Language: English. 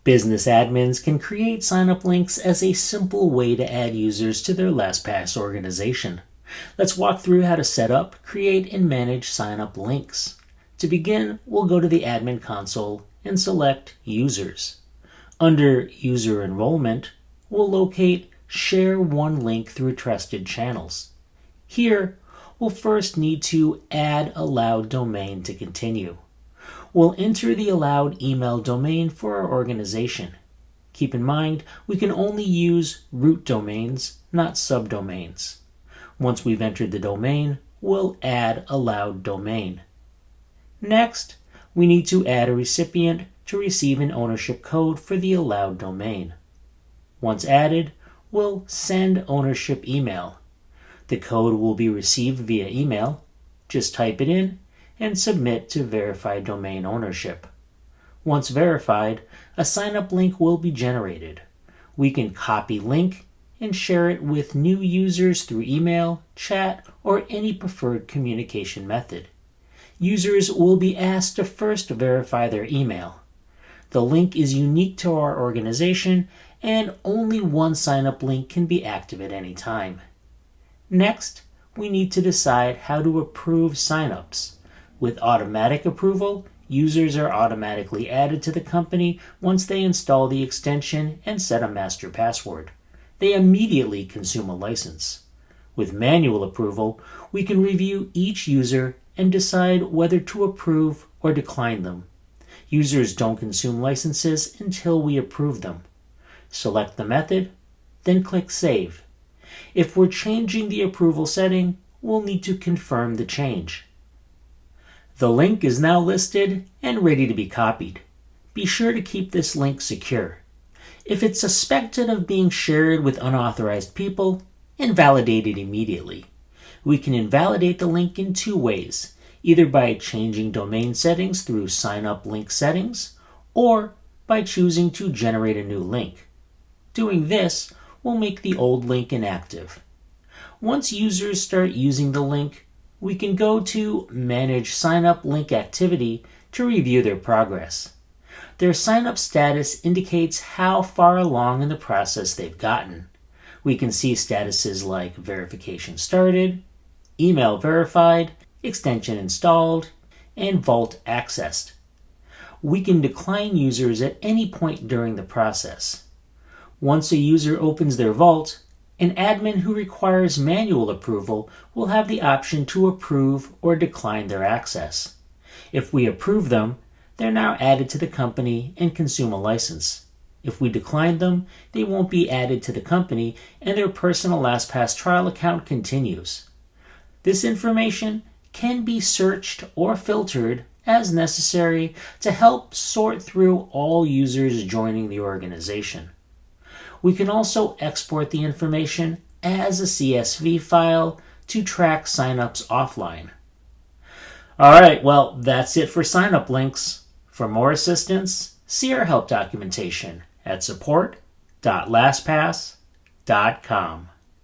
Business admins can create sign-up links as a simple way to add users to their LastPass organization. Let's walk through how to set up, create, and manage sign-up links. To begin, we'll go to the admin console and select Users. Under User Enrollment, we'll locate Share one link through trusted channels. Here, we'll first need to add allowed domain to continue. We'll enter the allowed email domain for our organization. Keep in mind, we can only use root domains, not subdomains. Once we've entered the domain, we'll add allowed domain. Next, we need to add a recipient to receive an ownership code for the allowed domain. Once added, we'll send ownership email. The code will be received via email. Just type it in and submit to verify domain ownership. Once verified, a sign-up link will be generated. We can copy link and share it with new users through email, chat, or any preferred communication method. Users will be asked to first verify their email. The link is unique to our organization, and only one sign-up link can be active at any time. Next, we need to decide how to approve sign-ups. With automatic approval, users are automatically added to the company once they install the extension and set a master password. They immediately consume a license. With manual approval, we can review each user and decide whether to approve or decline them. Users don't consume licenses until we approve them. Select the method, then click Save. If we're changing the approval setting, we'll need to confirm the change. The link is now listed and ready to be copied. Be sure to keep this link secure. If it's suspected of being shared with unauthorized people, invalidate it immediately. We can invalidate the link in two ways, either by changing domain settings through Sign Up Link Settings, or by choosing to generate a new link. Doing this will make the old link inactive. Once users start using the link, we can go to Manage Sign Up Link Activity to review their progress. Their sign-up status indicates how far along in the process they've gotten. We can see statuses like verification started, email verified, extension installed, and vault accessed. We can decline users at any point during the process. Once a user opens their vault, an admin who requires manual approval will have the option to approve or decline their access. If we approve them, they're now added to the company and consume a license. If we decline them, they won't be added to the company and their personal LastPass trial account continues. This information can be searched or filtered as necessary to help sort through all users joining the organization. We can also export the information as a CSV file to track signups offline. Alright, well, that's it for sign-up links. For more assistance, see our help documentation at support.lastpass.com.